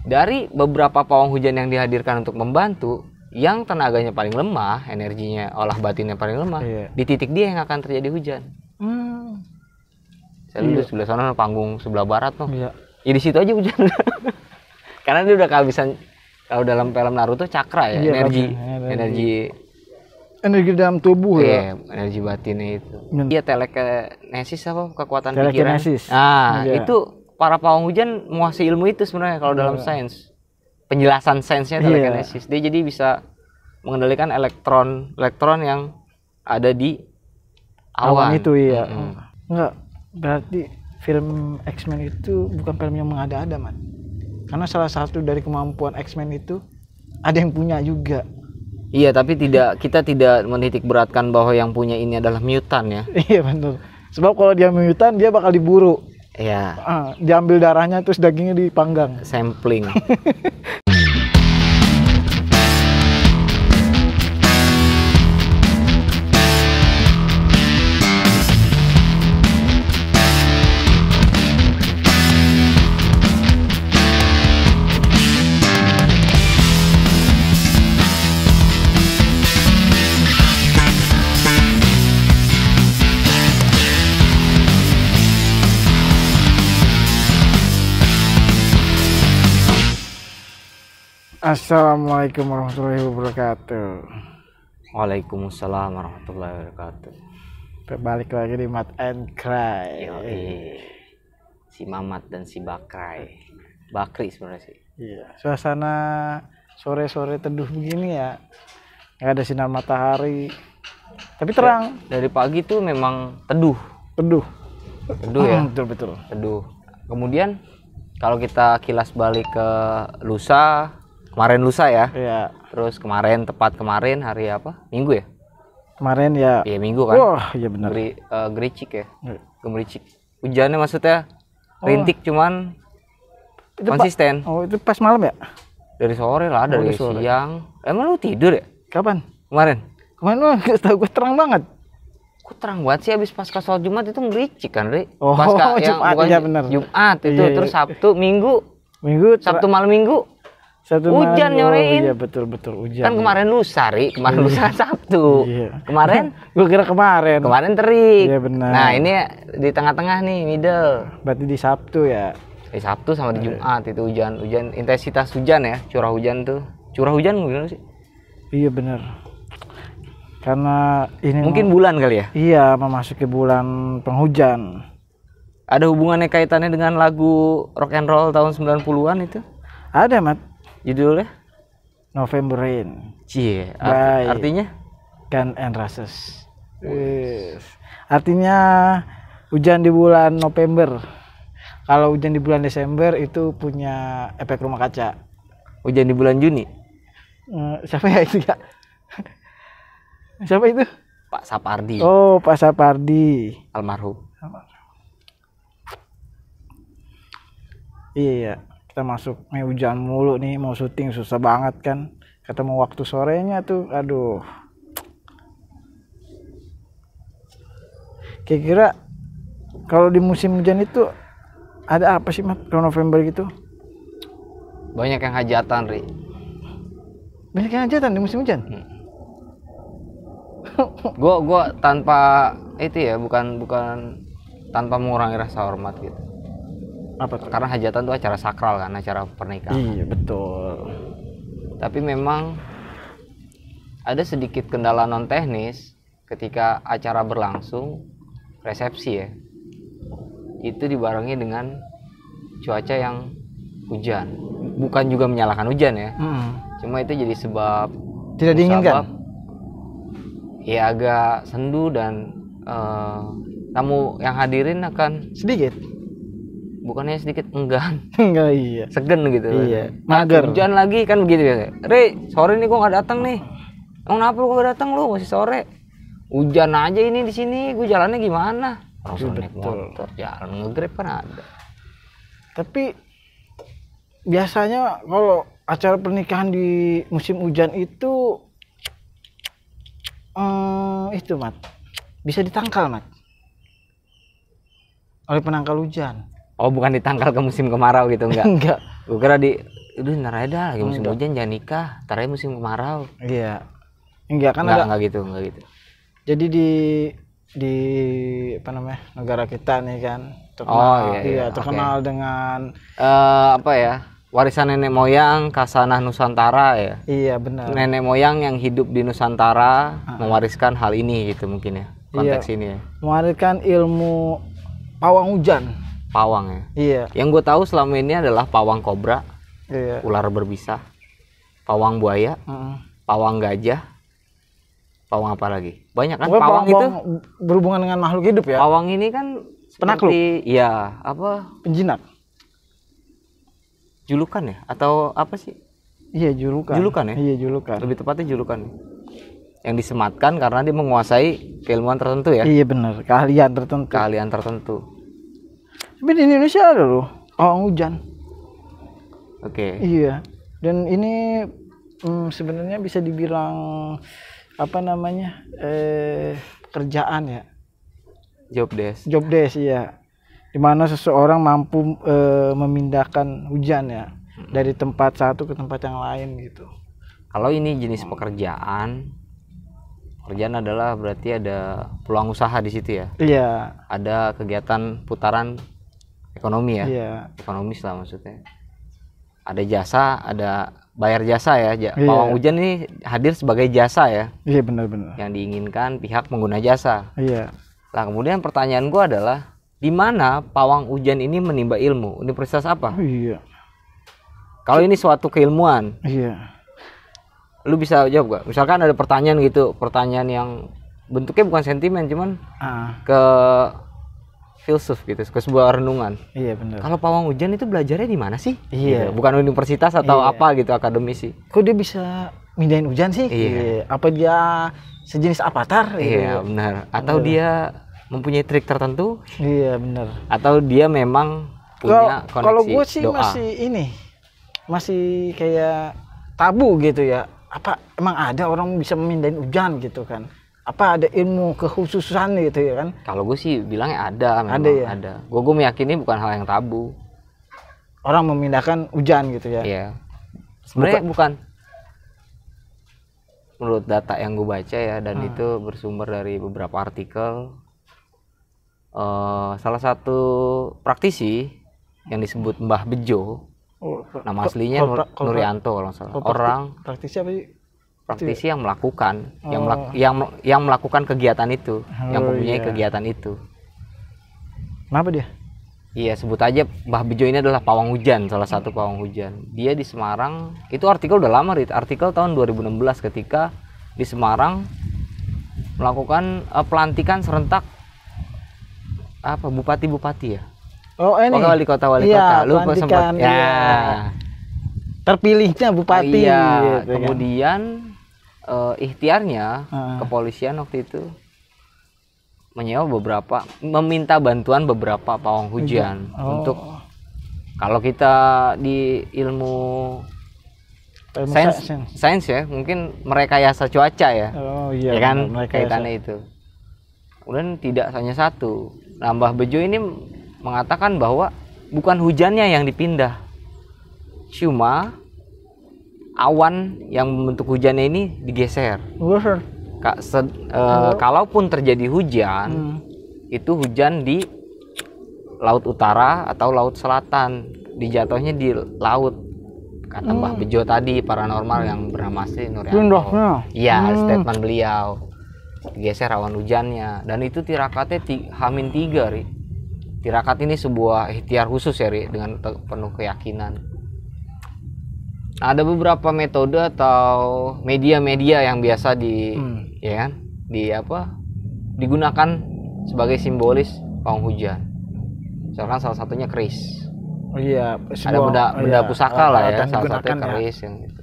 Dari beberapa pawang hujan yang dihadirkan untuk membantu, yang tenaganya paling lemah, energinya, olah batinnya paling lemah, di titik dia yang akan terjadi hujan. Saya dulu sebelah sana panggung sebelah barat tuh. Ya di situ aja hujan. Karena dia udah kehabisan, kalau dalam film Naruto cakra ya, energi dalam tubuh ya. Energi batinnya itu. Dia telekinesis apa kekuatan telekinesis. Pikiran. Nah, itu para pawang hujan menguasai ilmu itu sebenarnya kalau dalam sains. Penjelasan sainsnya telekinesis. Dia jadi bisa mengendalikan elektron yang ada di awan itu ya. Enggak, berarti film X-Men itu bukan film yang mengada-ada, Man. Karena salah satu dari kemampuan X-Men itu ada yang punya juga. Iya, tapi kita tidak menitik beratkan bahwa yang punya ini adalah mutan ya. Iya benar. Sebab kalau dia mutan dia bakal diburu. Iya. Diambil darahnya terus dagingnya dipanggang. Sampling. Assalamualaikum warahmatullahi wabarakatuh. Waalaikumsalam warahmatullahi wabarakatuh. Balik lagi di Mat and Cry. Si Mamat dan si Bakri sebenarnya sih. Iya. Suasana sore-sore teduh begini ya. Nggak ada sinar matahari. Tapi terang. Dari pagi tuh memang teduh ya. Betul. Teduh. Kemudian kalau kita kilas balik ke kemarin lusa ya. Iya. Terus tepat kemarin hari apa? Minggu ya? Kemarin ya. Iya Minggu kan. Wah, iya benar. Gericik ya. Gemericik. Hujannya maksudnya rintik cuman itu konsisten. Itu pas malam ya? Dari sore lah, dari siang. Emang lu tidur ya? Kapan? Kemarin lu nggak tahu, gue terang banget. Kok terang banget sih abis pasca sholat Jumat itu ngericik kan, Ri? Pasca yang Jumat, bukan ya bener. Jumat itu, iya. Terus Sabtu, Minggu, Sabtu malam Minggu. Hujan nyorein. Iya betul hujan. Kan kemarin lusa, Ri. Kemarin lusa Sabtu. Iya. Kemarin? Gue kira kemarin. Kemarin terik. Iya benar. Nah ini di tengah-tengah nih, middle. Berarti di Sabtu ya? Di Sabtu sama di Jumat itu hujan. Intensitas hujan ya, curah hujan tuh. Curah hujan gimana sih? Iya benar. Karena ini mungkin bulan kali ya? Iya, memasuki bulan penghujan. Ada hubungannya kaitannya dengan lagu rock and roll tahun 90-an itu? Ada, Mat. Judulnya? November Rain. Cie, artinya? Guns N' Roses. Yes. Artinya hujan di bulan November. Kalau hujan di bulan Desember itu punya efek rumah kaca. Hujan di bulan Juni? Siapa ya itu ya? Siapa itu? Pak Sapardi. Oh, Pak Sapardi. Almarhum. Iya. Kita masuk hujan mulu nih, mau syuting susah banget kan, ketemu waktu sorenya tuh, aduh. Kira-kira kalau di musim hujan itu ada apa sih, Mat, kalau November gitu? Banyak yang hajatan, Ri. Banyak yang hajatan di musim hujan? Gua tanpa itu ya, bukan tanpa mengurangi rasa hormat gitu. Apa tuh? Karena hajatan itu acara sakral kan, acara pernikahan. Iya betul. Tapi memang ada sedikit kendala non teknis ketika acara berlangsung, resepsi ya, itu dibarengi dengan cuaca yang hujan. Bukan juga menyalahkan hujan ya, cuma itu jadi sebab tidak diinginkan. Ya agak sendu dan tamu yang hadirin akan sedikit. Bukannya sedikit enggan. Enggak, iya. Segen gitu. Iya. Mager. Hujan lagi kan begitu ya. Re, sore nih gua nggak datang nih. Emang kenapa lu gak datang, lu masih sore? Hujan aja ini di sini, gua jalannya gimana? Langsung naik motor, jalan nge-grab kan ada. Tapi biasanya kalau acara pernikahan di musim hujan itu Mat, bisa ditangkal, Mat, oleh penangkal hujan. Oh, bukan ditangkal ke musim kemarau gitu, enggak? Enggak. Gue kira udah ntar aja dah, lagi musim hujan jangan nikah, ntar aja musim kemarau. Iya. Enggak kan Enggak gitu. Jadi di apa namanya? Negara kita nih kan terkenal terkenal dengan apa ya? Warisan nenek moyang, Khasanah Nusantara ya. Iya, benar. Nenek moyang yang hidup di Nusantara mewariskan hal ini gitu mungkin ya. Konteks ini ya. Mewariskan ilmu pawang hujan. Pawang ya. Iya. Yang gue tahu selama ini adalah pawang kobra, ular berbisa, pawang buaya, pawang gajah, pawang apa lagi? Banyak kan pawang itu berhubungan dengan makhluk hidup ya. Pawang ini kan penakluk. Iya, apa? Penjinak. Julukan ya atau apa sih? Iya, julukan. Julukan ya? Iya, julukan. Lebih tepatnya julukan. Yang disematkan karena dia menguasai keilmuan tertentu ya. Iya benar, keahlian tertentu. Tapi di Indonesia ada loh pawang hujan. Oke. Iya. Dan ini sebenarnya bisa dibilang apa namanya? Pekerjaan ya. Job desk Iya. Di mana seseorang mampu memindahkan hujan ya dari tempat satu ke tempat yang lain gitu. Kalau ini jenis pekerjaan adalah berarti ada peluang usaha di situ ya. Iya. Ada kegiatan putaran ekonomi ya. Iya. Ekonomis lah maksudnya. Ada jasa, ada bayar jasa ya. Pawang hujan ini hadir sebagai jasa ya. Iya, benar-benar. Yang diinginkan pihak pengguna jasa. Iya. Nah, kemudian pertanyaan gua adalah di mana pawang hujan ini menimba ilmu? Universitas apa? Iya. Kalau ini suatu keilmuan. Iya. Lu bisa jawab gak? Misalkan ada pertanyaan gitu, pertanyaan yang bentuknya bukan sentimen, cuman ke filsuf gitu, ke sebuah renungan. Iya, benar. Kalau pawang hujan itu belajarnya di mana sih? Iya. Gitu. Bukan universitas atau apa gitu, akademisi. Kok dia bisa mindahin hujan sih? Iya. Apa dia sejenis avatar? Iya, benar. Atau dia mempunyai trik tertentu? Iya, benar. Atau dia memang punya koneksi kalau gue sih doa? masih kayak tabu gitu ya. Apa emang ada orang bisa memindahin hujan gitu kan? Apa ada ilmu kekhususan gitu ya kan? Kalau gue sih bilangnya ada, memang ada. Gue meyakini bukan hal yang tabu. Orang memindahkan hujan gitu ya? Iya. Sebenarnya bukan. Menurut data yang gue baca ya, dan itu bersumber dari beberapa artikel. Salah satu praktisi yang disebut Mbah Bejo, nama aslinya Nuryanto kalau nggak salah. Praktisi apa sih? Praktisi yang melakukan, yang melakukan kegiatan itu, yang mempunyai kegiatan itu. Kenapa dia? Iya, sebut aja Mbah Bejo ini adalah pawang hujan, salah satu pawang hujan. Dia di Semarang, itu artikel udah lama, artikel tahun 2016 ketika di Semarang melakukan pelantikan serentak bupati-bupati ya. Wali kota. Lu sempat ya. Terpilihnya bupati. Iya. Gitu, kemudian ikhtiarnya kepolisian waktu itu meminta bantuan beberapa pawang hujan untuk, kalau kita di ilmu sains ya, mungkin merekayasa cuaca ya. Ya kan, kaitannya itu. Kemudian tidak hanya satu. Mbah Bejo ini mengatakan bahwa bukan hujannya yang dipindah, cuma awan yang membentuk hujannya ini digeser. Kalaupun terjadi hujan, itu hujan di laut utara atau laut selatan, dijatuhnya di laut. Kata Mbah Bejo tadi, paranormal yang bernama asli Nuryanto. Iya, statement beliau. Digeser awan hujannya, dan itu tirakatnya H-3 Ri. Tirakat ini sebuah ikhtiar khusus ya Ri, dengan penuh keyakinan. Nah, ada beberapa metode atau media-media yang biasa digunakan sebagai simbolis pawang hujan. Misalkan salah satunya keris. Ada benda pusaka lah ya, salah satunya keris yang gitu.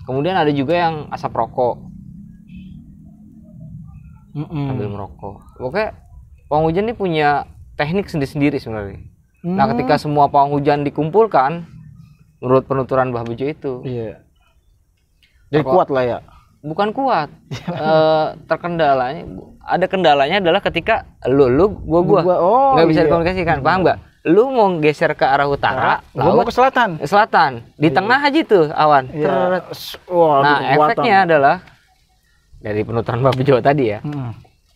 Kemudian ada juga yang asap rokok. Sambil merokok. Oke, pawang hujan ini punya teknik sendiri-sendiri sebenarnya. Nah, ketika semua pawang hujan dikumpulkan, menurut penuturan Mbah Bejo itu, jadi kuat lah ya. Bukan kuat. Ada kendalanya adalah ketika lu gua nggak bisa dikomunikasikan, paham nggak? lu mau geser ke arah utara, gua mau ke selatan. selatan. Di tengah aja tuh awan. Iya. Wah, Nah, efeknya adalah dari penuturan Bab Jawa tadi ya.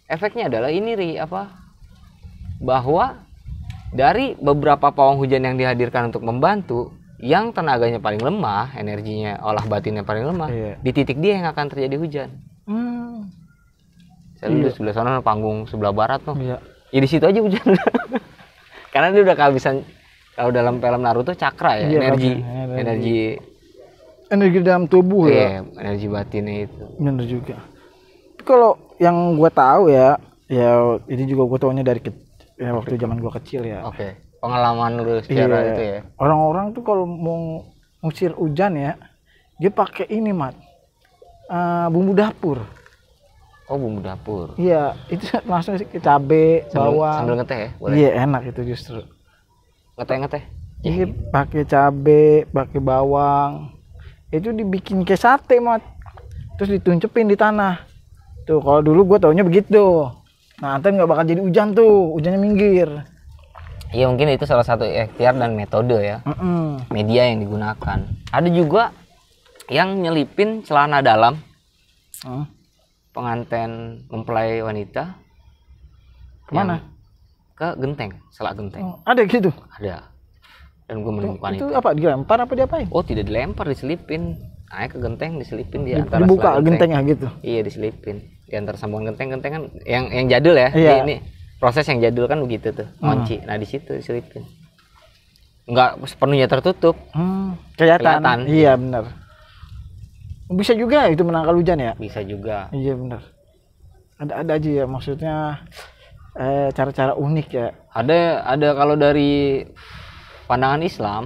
Efeknya adalah ini bahwa dari beberapa pawang hujan yang dihadirkan untuk membantu, yang tenaganya paling lemah, energinya olah batinnya paling lemah, di titik dia yang akan terjadi hujan. Saya di sebelah sana panggung sebelah barat tuh. Iya. Ya di situ aja hujan. Karena dia udah kehabisan, kalau dalam film Naruto cakra ya, energi dalam tubuh ya. Energi batinnya itu. Bener juga. Kalau yang gue tahu ya ini juga gue tahunya dari waktu zaman gue kecil ya. Oke. Pengalaman lu secara itu ya. Orang-orang tuh kalau mau ngusir hujan ya, dia pakai ini bumbu dapur. Oh, bumbu dapur. Iya, itu langsung cabe, bawang. Sambil ngeteh ya? Boleh. Iya, enak itu justru. Ngeteh. Iya, pakai cabe, pakai bawang. Itu dibikin kayak sate, Mat. Terus dituncepin di tanah. Tuh, kalau dulu gue taunya begitu. Nah, ntar nggak bakal jadi hujan tuh, hujannya minggir. Iya, mungkin itu salah satu ikhtiar dan metode ya. Media yang digunakan. Ada juga yang nyelipin celana dalam. Pengantin mempelai wanita kemana? Ke genteng, selak genteng. Ada gitu? Ada. Dan gue menemukan itu apa, dilempar apa diapain? Oh, tidak dilempar, diselipin. Naik ke genteng, diselipin di antara dibuka gentengnya gitu? Iya, diselipin di antara sambungan genteng kan yang jadul ya. Iya. Ini proses yang jadul kan begitu tuh, kunci. Nah, di situ diselipin. Enggak sepenuhnya tertutup. Kelihatan. Iya, benar. Bisa juga itu menangkal hujan ya? Bisa juga. Iya, benar. Ada aja ya, maksudnya cara-cara unik ya. Ada kalau dari pandangan Islam,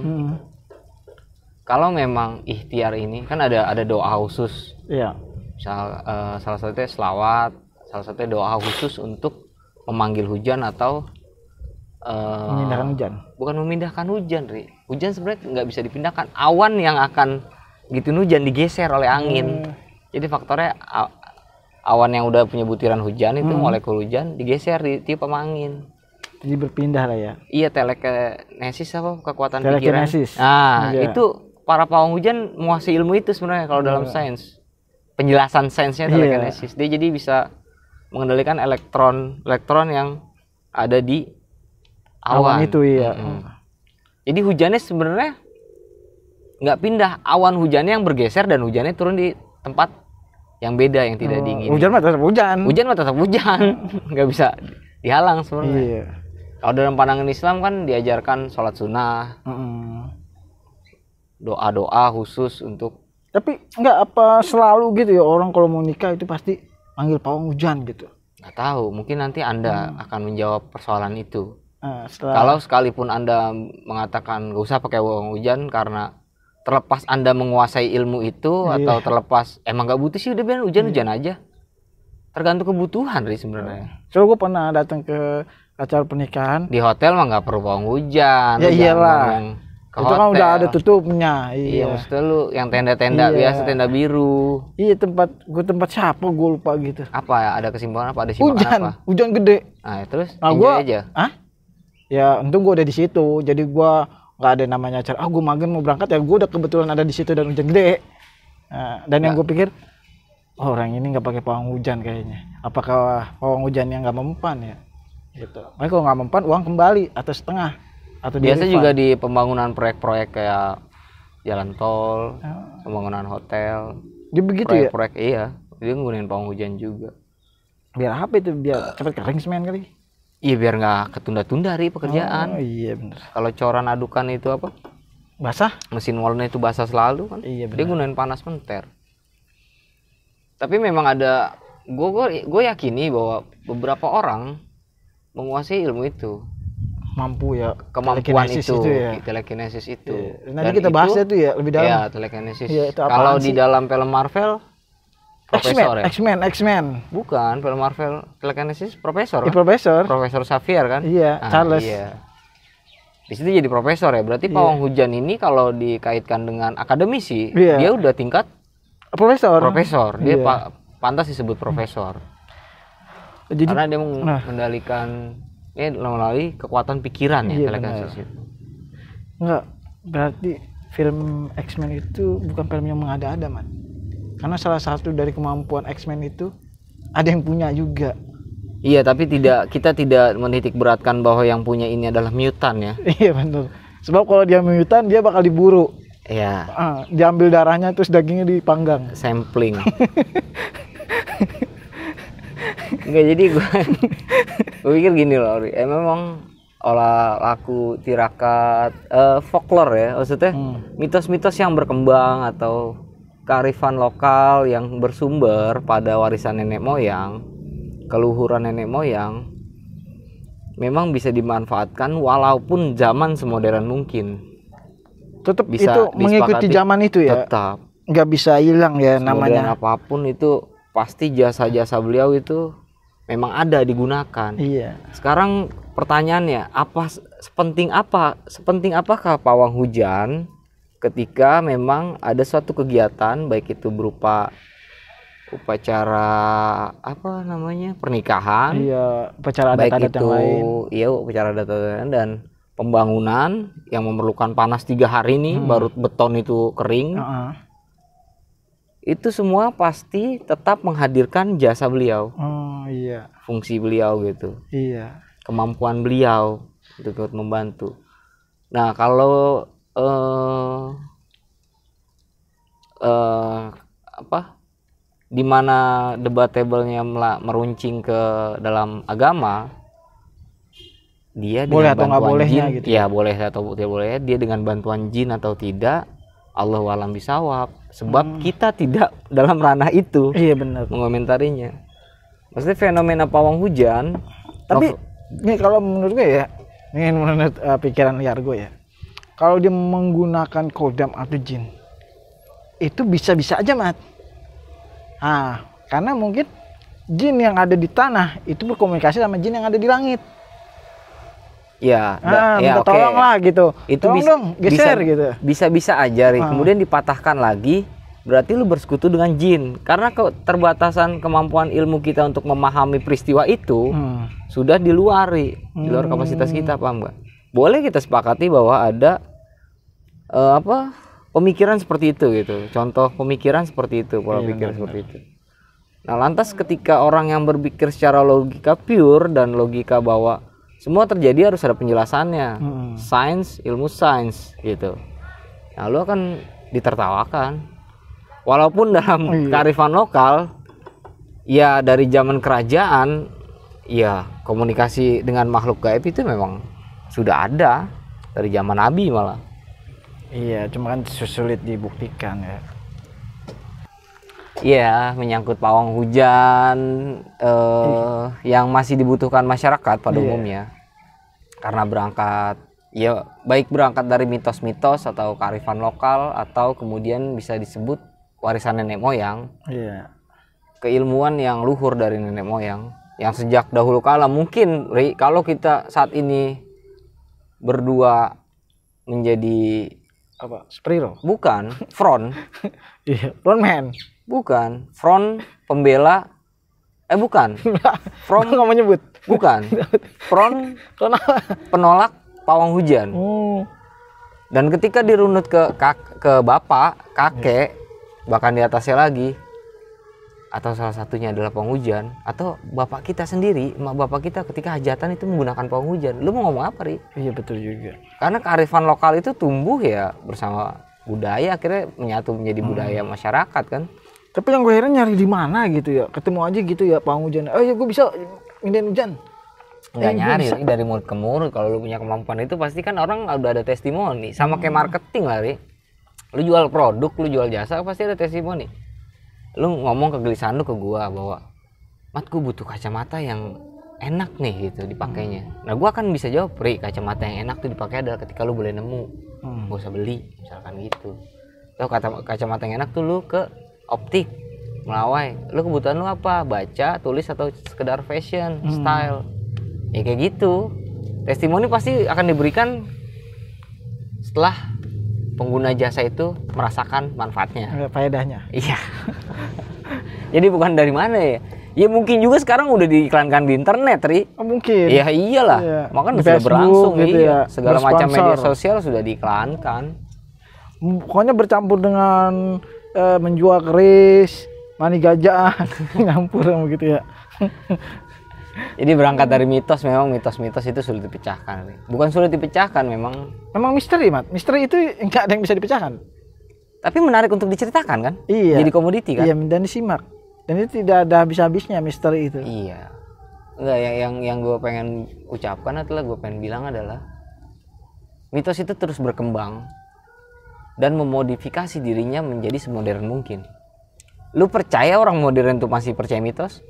kalau memang ikhtiar ini kan ada doa khusus. Iya. Salah satunya selawat, salah satunya doa khusus untuk memanggil hujan atau memindahkan hujan. Bukan memindahkan hujan, Ri. Hujan sebenarnya nggak bisa dipindahkan. Awan yang akan gitu hujan digeser oleh angin. Jadi faktornya awan yang udah punya butiran hujan itu molekul hujan digeser tiup sama angin. Jadi berpindah lah ya. Iya, telekinesis apa kekuatan telekinesis. Pikiran. Nah, itu para pawang hujan menguasai ilmu itu sebenarnya kalau dalam sains. Penjelasan sainsnya telekinesis. Dia jadi bisa mengendalikan elektron yang ada di awan itu ya. Jadi hujannya sebenarnya nggak pindah, awan hujannya yang bergeser dan hujannya turun di tempat yang beda yang tidak diingini. Hujan mah tetap hujan. Hujan mah tetap hujan, nggak bisa dihalang sebenarnya. Iya. Kalau dalam pandangan Islam kan diajarkan sholat sunnah, doa-doa khusus untuk. Tapi nggak apa selalu gitu ya orang kalau mau nikah itu pasti panggil pawang hujan gitu. Nggak tahu, mungkin nanti Anda akan menjawab persoalan itu. Kalau sekalipun Anda mengatakan nggak usah pakai pawang hujan karena terlepas Anda menguasai ilmu itu atau terlepas emang nggak butuh sih, udah biar hujan-hujan aja. Tergantung kebutuhan sih sebenarnya. So gue pernah datang ke acara pernikahan di hotel mah nggak perlu pawang hujan. Ya iyalah. Itu hotel. Kan udah ada tutupnya. Iya, maksudnya lu yang tenda-tenda biasa, tenda biru. Iya, tempat siapa gue lupa gitu. Apa ya? Ada kesimpulan apa? Ada simpulan apa? Hujan gede. Nah, terus gue aja. Ya, untung gue udah di situ. Jadi gue nggak ada namanya acara. Gue magen mau berangkat ya. Gue udah kebetulan ada di situ dan hujan gede. Dan yang gue pikir, orang ini nggak pakai pawang hujan kayaknya. Apakah pawang hujan yang nggak mempan ya? Gitu. Makanya kalau nggak mempan uang kembali atau setengah. Atau biasa juga di pembangunan proyek-proyek kayak jalan tol, pembangunan hotel. Dia begitu proyek-proyek, iya. Dia nggunain pawang hujan juga. Biar apa itu? Biar cepat kering semen kali. Iya, biar nggak ketunda-tunda pekerjaan. Oh iya bener. Kalau coran adukan itu apa? Basah. Mesin walnya itu basah selalu kan? Iya bener. Dia gunain panas menter. Tapi memang ada, gue yakini bahwa beberapa orang menguasai ilmu itu. Mampu ya, kemampuan itu ya. Telekinesis itu. Iya. Nanti kita bahas itu ya lebih dalam. Iya, telekinesis. Ya, kalau di dalam film Marvel profesor X-Men. Bukan, film Marvel telekinesis profesor. Profesor Xavier kan? Iya, Charles. Iya. Di situ jadi profesor ya. Berarti pawang hujan ini kalau dikaitkan dengan akademisi, dia udah tingkat profesor. Dia pantas disebut profesor. Jadi, karena dia mengendalikan melalui kekuatan pikiran ya, Iya, telekinesis benar. itu. Enggak, berarti film X-Men itu bukan film yang mengada-ada, Man. Karena salah satu dari kemampuan X-Men itu ada yang punya juga. Iya, tapi kita tidak menitik beratkan bahwa yang punya ini adalah mutan ya. Iya, betul. Sebab kalau dia mutan, dia bakal diburu. Iya, Diambil darahnya terus dagingnya dipanggang. sampling. Enggak, jadi gue pikir gini loh, memang olah laku tirakat folklore ya, maksudnya mitos-mitos yang berkembang atau kearifan lokal yang bersumber pada warisan nenek moyang, keluhuran nenek moyang, memang bisa dimanfaatkan walaupun zaman semodern mungkin. Tetap Bisa itu mengikuti disepakati, zaman itu ya. tetap Nggak bisa hilang ya semodern namanya. apapun itu pasti jasa-jasa beliau itu memang ada digunakan. Iya. Sekarang pertanyaannya, sepenting apakah pawang hujan ketika memang ada suatu kegiatan, baik itu berupa upacara apa namanya, pernikahan, Iya, upacara baik adat-adat itu yang lain. iya upacara adat dan pembangunan yang memerlukan panas 3 hari nih baru beton itu kering. Heeh. Itu semua pasti tetap menghadirkan jasa beliau, Oh, iya. fungsi beliau gitu, Iya. kemampuan beliau untuk ikut membantu. Nah, kalau di mana debatable-nya meruncing ke dalam agama, dia Boleh dengan atau nggak bantuan bolehnya jin, gitu ya boleh atau tidak boleh, dia dengan bantuan jin atau tidak, Allahu a'lam bishawab. Sebab kita tidak dalam ranah itu Iya, benar. mengomentarinya. Maksudnya fenomena pawang hujan, Tapi ini kalau menurut gue ya, ini menurut pikiran liar gue ya. Kalau dia menggunakan kodam atau jin, itu bisa-bisa aja, Mat. Karena mungkin jin yang ada di tanah itu berkomunikasi sama jin yang ada di langit. ya, Minta oke. tolong lah gitu. Itu Tolong dong, geser gitu. Bisa aja, Ri. Kemudian dipatahkan lagi, berarti lu bersekutu dengan jin. Karena keterbatasan kemampuan ilmu kita untuk memahami peristiwa itu sudah di luar, Ri. Di luar kapasitas kita, paham nggak? Boleh kita sepakati bahwa ada pemikiran seperti itu gitu. Contoh pemikiran seperti itu, pola pikir seperti itu. Nah, lantas ketika orang yang berpikir secara logika pure dan logika bahwa semua terjadi harus ada penjelasannya, sains, ilmu sains gitu. Nah, lu akan ditertawakan. Walaupun dalam kearifan lokal, ya dari zaman kerajaan, ya komunikasi dengan makhluk gaib itu memang sudah ada dari zaman Nabi malah. Iya, cuma kan sulit dibuktikan ya. Iya, menyangkut pawang hujan yang masih dibutuhkan masyarakat pada umumnya. Karena berangkat, ya baik berangkat dari mitos-mitos atau kearifan lokal atau kemudian bisa disebut warisan nenek moyang. Iya. Keilmuan yang luhur dari nenek moyang yang sejak dahulu kala. Mungkin kalau kita saat ini berdua menjadi Apa? Superhero? bukan front, Iya, frontman. bukan front pembela, bukan front, Nggak mau nyebut. bukan front Kenapa? penolak pawang hujan. Oh. Dan ketika dirunut ke bapak, kakek, bahkan di atasnya lagi, atau salah satunya adalah pawang hujan, atau bapak kita sendiri, emak bapak kita ketika hajatan itu menggunakan pawang hujan. Lu mau ngomong apa, Ri? Iya, betul juga. Karena kearifan lokal itu tumbuh ya bersama budaya, akhirnya menyatu menjadi budaya masyarakat kan. Tapi yang gue heran nyari di mana gitu ya, ketemu aja gitu ya pawang hujan. Oh ya, gue bisa mindahin hujan. Nggak nyari Ri, dari mulut ke mulut. Kalau lu punya kemampuan itu pasti kan orang udah ada testimoni. Sama kayak marketing lah, Ri. Lu jual produk, lu jual jasa pasti ada testimoni. Lu ngomong kegelisahan lu ke gua bahwa Mat, gua butuh kacamata yang enak nih gitu dipakainya. Nah, gua kan bisa jawab, Ri, kacamata yang enak tuh dipakai adalah ketika lu boleh nemu, gak usah beli, misalkan gitu. Atau kacamata yang enak tuh lu ke optik, Melawai. Lu kebutuhan lu apa? Baca, tulis, atau sekedar fashion, style. Ya kayak gitu. Testimoni pasti akan diberikan setelah pengguna jasa itu merasakan manfaatnya. Faedahnya. Iya. Jadi bukan dari mana ya. Ya mungkin juga sekarang udah diiklankan di internet, Ri. Oh, mungkin. Ya iyalah. Iya. Makanya Di sudah Facebook berlangsung gitu iya. ya, Segala macam bersponsor. media sosial sudah diiklankan. Pokoknya bercampur dengan menjual keris, mani gajah, nyampur sama gitu ya. Jadi berangkat dari mitos, memang mitos-mitos itu sulit dipecahkan, Ri. Bukan sulit dipecahkan, memang. Memang misteri, Mat. Misteri itu enggak ada yang bisa dipecahkan. Tapi menarik untuk diceritakan kan? Iya. Jadi komoditi kan? Iya, dan disimak. Dan itu tidak ada habis-habisnya misteri itu. Iya. Enggak, yang gue pengen ucapkan adalah gue pengen bilang adalah mitos itu terus berkembang dan memodifikasi dirinya menjadi semodern mungkin. Lu percaya orang modern tuh masih percaya mitos?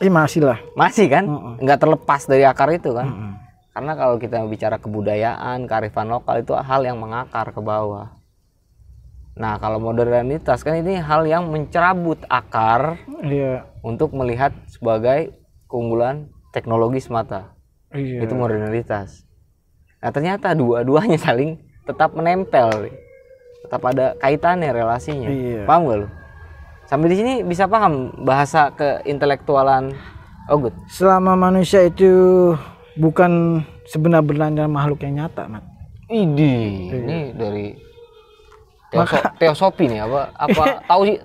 Masih lah. Masih kan? Nggak terlepas dari akar itu kan? Karena kalau kita bicara kebudayaan, kearifan lokal itu hal yang mengakar ke bawah. Nah, kalau modernitas kan ini hal yang mencerabut akar Iya. untuk melihat sebagai keunggulan teknologi semata. Iya. Itu modernitas. Nah, ternyata dua-duanya saling tetap menempel. Tetap ada kaitannya relasinya. Iya. Paham gak lu? Sampai di sini bisa paham bahasa keintelektualan Ogut? Selama manusia itu bukan sebenar-benarnya makhluk yang nyata, Mat. Ini dari teosofi nih apa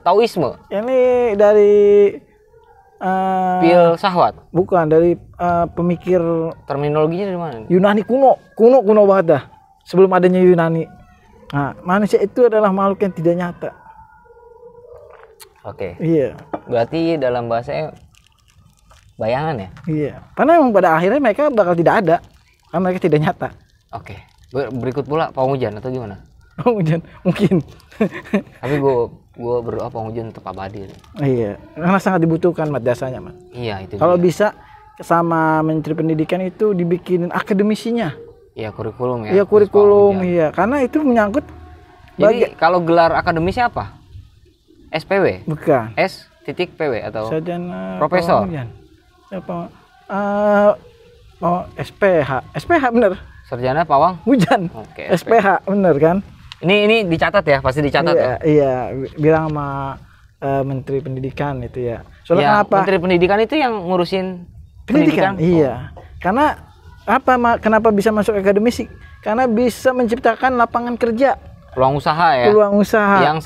Taoisme, Ini dari filsafat, bukan dari pemikir terminologinya dari mana? Yunani kuno banget dah. Sebelum adanya Yunani. Nah, manusia itu adalah makhluk yang tidak nyata. Oke. Iya. Berarti dalam bahasanya bayangan ya? Iya. Karena memang pada akhirnya mereka bakal tidak ada. Karena mereka tidak nyata. Oke. Berikut pula Panghujan atau gimana? Panghujan mungkin. Tapi gue berdoa Panghujan tetap abadi. Iya. Karena sangat dibutuhkan Mat jasanya, Mat. Iya, itu. Kalau dia. bisa sama Menteri Pendidikan itu dibikinin akademisinya. Iya, kurikulum ya. Iya, kurikulum, Panghujan. iya. Karena itu menyangkut Jadi kalau gelar akademisnya apa? SPW? bukan. S.PW atau Sarjana Profesor? Panghujan. Apa? SPH bener. Sarjana Pawang? Hujan. Oke, SPH bener kan? Ini dicatat ya, pasti dicatat Iya, ya. iya. Bilang sama Menteri Pendidikan itu ya. Soalnya Ya, kenapa? Menteri Pendidikan itu yang ngurusin pendidikan. Iya. Karena kenapa bisa masuk akademisi? Karena bisa menciptakan lapangan kerja, Peluang usaha ya. peluang usaha. Yang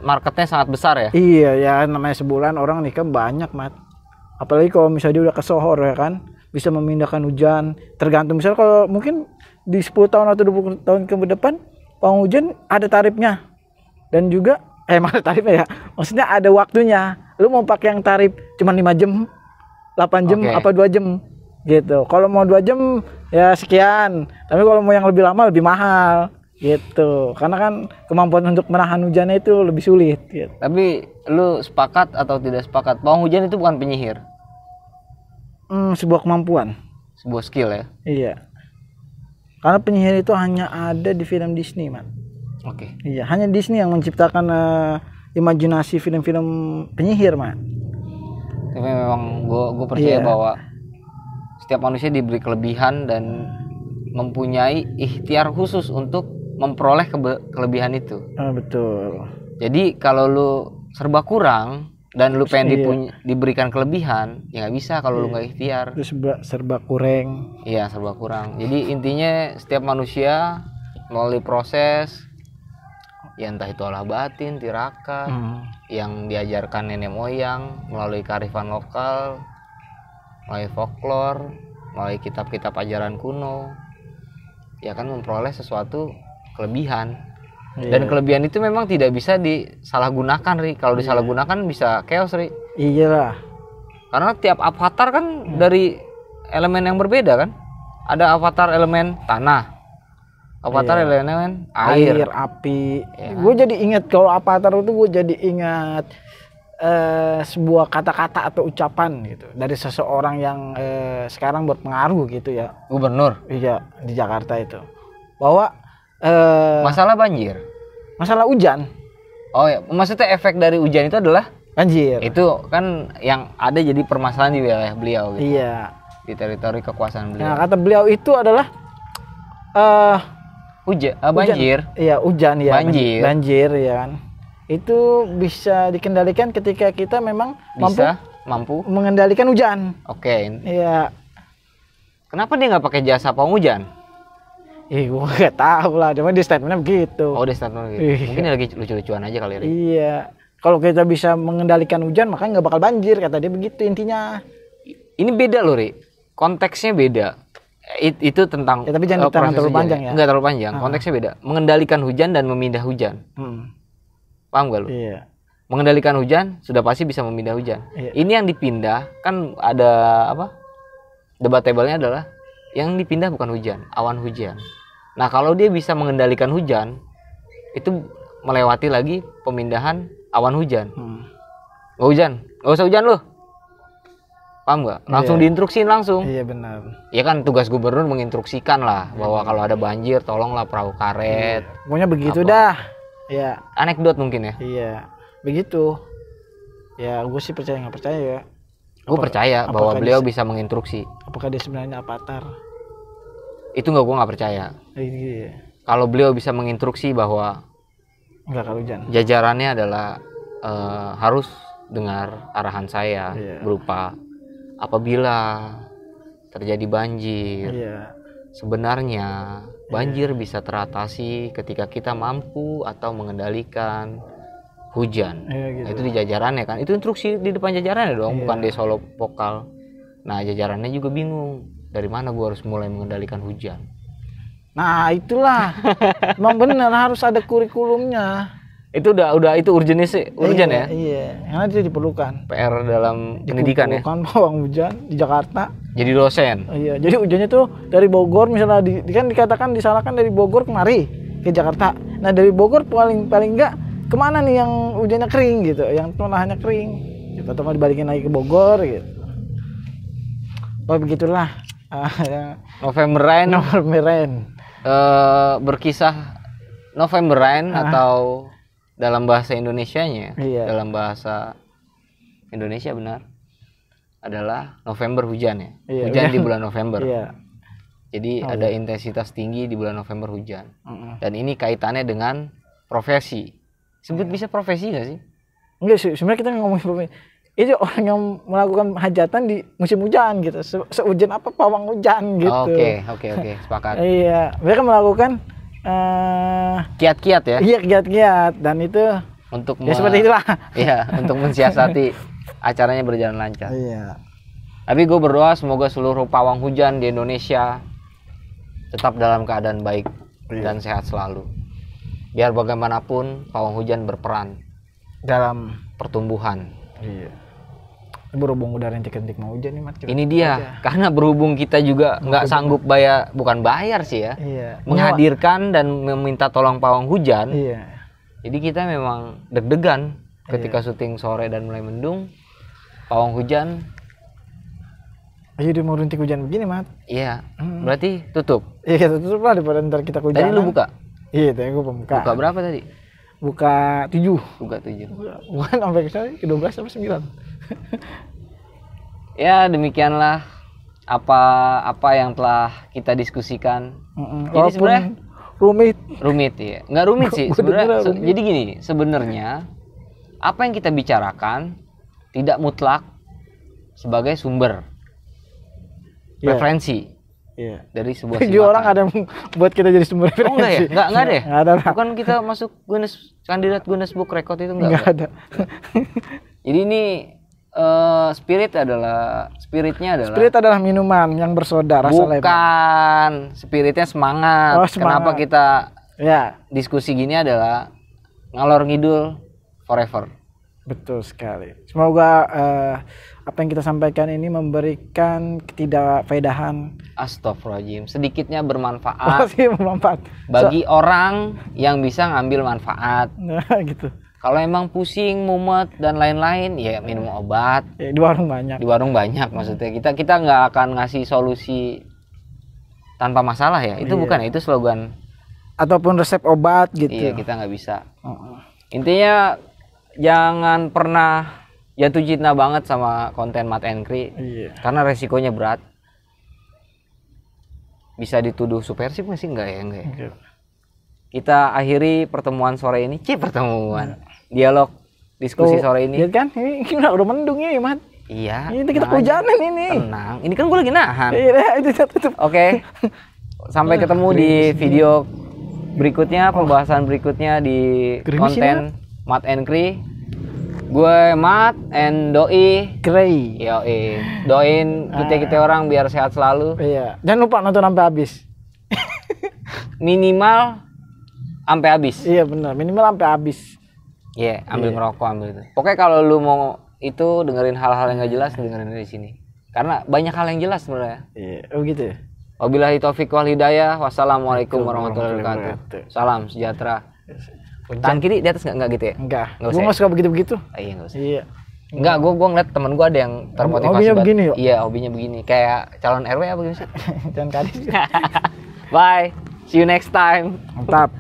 marketnya sangat besar ya. Iya, ya namanya sebulan orang nikah banyak, Mat. Apalagi kalau misalnya dia udah ke Sohor ya kan, bisa memindahkan hujan. Tergantung misalnya kalau mungkin di 10 tahun atau 20 tahun ke depan Panghujan ada tarifnya. Dan juga ada tarifnya ya. Maksudnya ada waktunya. Lu mau pakai yang tarif cuma 5 jam, 8 jam, Oke. apa 2 jam gitu. Kalau mau 2 jam ya sekian. Tapi kalau mau yang lebih lama lebih mahal gitu. Karena kan kemampuan untuk menahan hujannya itu lebih sulit gitu. Tapi lu sepakat atau tidak sepakat? Panghujan itu bukan penyihir. Sebuah kemampuan. Sebuah skill ya. Iya. Karena penyihir itu hanya ada di film Disney, Man. Oke. Iya, hanya Disney yang menciptakan imajinasi film-film penyihir, Man. Tapi memang gue percaya Iya. bahwa setiap manusia diberi kelebihan dan mempunyai ikhtiar khusus untuk memperoleh kelebihan itu. Betul. Jadi kalau lu serba kurang dan lu pengen Iya. diberikan kelebihan, ya nggak bisa kalau lu nggak ikhtiar. Terus serba kurang. Iya, serba kurang. Jadi intinya setiap manusia melalui proses, ya entah itu olah batin, tirakat, yang diajarkan nenek moyang, melalui kearifan lokal, melalui folklore, melalui kitab-kitab ajaran kuno, ya kan memperoleh sesuatu kelebihan. Dan kelebihan itu memang tidak bisa disalahgunakan, Ri. Kalau disalahgunakan bisa chaos, Ri. Iyalah. Karena tiap avatar kan dari elemen yang berbeda kan. Ada avatar elemen tanah, avatar elemen air. Api. Iya. Gue jadi ingat kalau Avatar itu gue jadi ingat sebuah kata-kata atau ucapan gitu dari seseorang yang sekarang berpengaruh gitu ya. Gubernur. Iya, di Jakarta itu. Bahwa Masalah banjir. masalah hujan, Oh ya, maksudnya efek dari hujan itu adalah banjir. itu kan yang ada jadi permasalahan di wilayah beliau gitu. Iya. Di teritori kekuasaan beliau. Nah, kata beliau itu adalah Banjir. Iya, hujan ya. Banjir. Banjir ya kan. Itu bisa dikendalikan ketika kita memang mampu Bisa mampu mengendalikan hujan. Oke. Iya. Kenapa dia nggak pakai jasa pawang hujan? Gua nggak tahu lah, cuma di statementnya begitu. Oh, dia statement gitu. Iya. Mungkin dia lagi lucu-lucuan aja kali ya. Iya. Kalau kita bisa mengendalikan hujan, makanya nggak bakal banjir, kata dia begitu intinya. Ini beda loh, Ri. Konteksnya beda. Itu tentang Ya, tapi jangan ditahan proses terlalu hujan panjang ya. Enggak terlalu panjang. Konteksnya beda. Mengendalikan hujan dan memindah hujan. Paham gak lu? Iya. Mengendalikan hujan sudah pasti bisa memindah hujan. Iya. Ini yang dipindah kan ada apa? Debatable-nya adalah yang dipindah bukan hujan, awan hujan. Nah, kalau dia bisa mengendalikan hujan, itu melewati lagi pemindahan awan hujan. Nggak hujan, nggak usah hujan loh. Paham nggak? Langsung diinstruksiin langsung. Iya benar. Ya kan tugas gubernur menginstruksikan lah bahwa kalau ada banjir tolonglah perahu karet. Pokoknya begitu Apa? dah. Ya. Anekdot mungkin ya. Iya. Begitu. Ya, gue sih percaya nggak percaya ya. Gue percaya bahwa apakah beliau dia- bisa menginstruksi. Apakah dia sebenarnya avatar? Itu gue nggak percaya. Iya. Kalau beliau bisa menginstruksi bahwa Enggak kalau hujan. jajarannya adalah harus dengar arahan saya Iya. berupa apabila terjadi banjir. Iya. Sebenarnya banjir bisa teratasi ketika kita mampu atau mengendalikan hujan. Iya gitu. Nah, itu di jajarannya kan. Itu instruksi di depan jajarannya dong, Iya. bukan di solo vokal. Nah, jajarannya juga bingung. Dari mana gua harus mulai mengendalikan hujan? Nah, itulah. Emang benar harus ada kurikulumnya. Itu udah itu urgent sih, urgent ya. Iya, karena itu diperlukan. PR dalam pendidikan ya. Diperlukan pawang hujan di Jakarta. Jadi dosen. Iya, jadi hujannya tuh dari Bogor misalnya kan dikatakan disalahkan dari Bogor kemari ke Jakarta. Nah, dari Bogor paling enggak kemana nih yang hujannya kering gitu, yang lahannya kering. Gitu, atau mau dibalikin lagi ke Bogor gitu. Oh, begitulah. November Rain Nomor meren. berkisah November Rain atau dalam bahasa Indonesianya, Iya. dalam bahasa Indonesia benar adalah November hujan ya. Iya, Hujan di hujan. bulan November. Iya. Jadi ada intensitas tinggi di bulan November hujan. Mm-mm. Dan ini kaitannya dengan profesi. Sebut bisa profesi nggak sih? Enggak sih, sebenarnya kita ngomongin pemain. Itu orang yang melakukan hajatan di musim hujan gitu. Sehujan apa pawang hujan gitu. Oke, sepakat. Iya, mereka melakukan Kiat-kiat ya iya kiat-kiat dan itu untuk ya seperti itulah. Iya, untuk mensiasati acaranya berjalan lancar. Iya. Tapi gue berdoa semoga seluruh pawang hujan di Indonesia tetap dalam keadaan baik dan sehat selalu. Biar bagaimanapun pawang hujan berperan Dalam pertumbuhan. iya. Berhubung udah rintik-rintik mau hujan nih, Mat. Ini dia, karena berhubung kita juga nggak sanggup bukan bayar sih ya, Iya. menghadirkan dan meminta tolong pawang hujan. Iya. Jadi kita memang deg-degan ketika syuting sore dan mulai mendung, pawang hujan. Ayo dia mau rintik hujan begini, Mat. Iya, berarti tutup. Iya, kita tutup lah daripada ntar kita kehujanan. Tadi lu buka? Iya, tadi gua pembuka. Buka berapa tadi? Buka 7. Buka 7. Bukan sampai ke 12 sampai 9. Ya demikianlah apa yang telah kita diskusikan. Jadi Walaupun sebenarnya rumit ya, nggak rumit sih Gua sebenarnya. dengar rumit. Jadi gini, sebenarnya apa yang kita bicarakan tidak mutlak sebagai sumber Iya. referensi Iya. dari sebuah Jadi simakan. orang ada yang buat kita jadi sumber referensi. Oh enggak ya? Enggak deh. Enggak ada. Bukan kita masuk kandidat Guinness Book Record itu Enggak enggak. ada. Jadi ini spiritnya adalah Spirit adalah minuman yang bersoda rasa lemon. bukan spiritnya semangat. Oh, semangat. Kenapa kita Ya, diskusi gini adalah ngalor ngidul forever. betul sekali. Semoga apa yang kita sampaikan ini memberikan ketidakfaedahan Astagfirullahaladzim, sedikitnya bermanfaat masih bermanfaat bagi orang yang bisa ngambil manfaat. Nah, gitu. Kalau emang pusing, mumet dan lain-lain, ya minum obat. Ya, di warung banyak. Di warung banyak maksudnya. Kita nggak akan ngasih solusi tanpa masalah ya. Itu Iya. bukan, itu slogan. Ataupun resep obat gitu. Iya, kita nggak bisa. Heeh. Intinya jangan pernah jatuh cinta banget sama konten Mat Enkri Iya. karena resikonya berat. Bisa dituduh subversif nggak sih? Enggak ya, enggak ya. Gitu. Kita akhiri pertemuan sore ini. Pertemuan. Dialog diskusi Tuh, sore ini. lihat kan? Ini udah mendung ya, Mat. Iya. Ini kita tenang aja. kehujanan ini. Tenang. Ini kan gue lagi nahan. Iya, itu tutup. Oke. Sampai ketemu di video berikutnya, pembahasan berikutnya di Gerimis konten Mat and Kri. Gue Mat and Doi. Grey. Yoi. Doain kita orang biar sehat selalu. Iya. Jangan lupa nonton sampai habis. Minimal sampai habis. Iya benar, minimal sampai habis. Iya, ambil ngerokok, ambil itu. Pokoknya kalau lu mau itu dengerin hal-hal yang gak jelas, dengerin di sini. Karena banyak hal yang jelas sebenarnya. Iya, oh gitu ya. Wabillahi taufiq wal hidayah. Wassalamualaikum warahmatullahi wabarakatuh. Salam sejahtera. Tangan kiri di atas enggak gitu ya? Enggak. Nggak usah Gue ya? nggak suka begitu-begitu. Iya, enggak usah. Iya. Enggak, gua ngeliat temen gua ada yang termotivasi Hobinya banget. begini yuk? Iya, hobinya begini. Kayak calon RW apa gitu sih? Jangan kadis. Bye. See you next time. Mantap.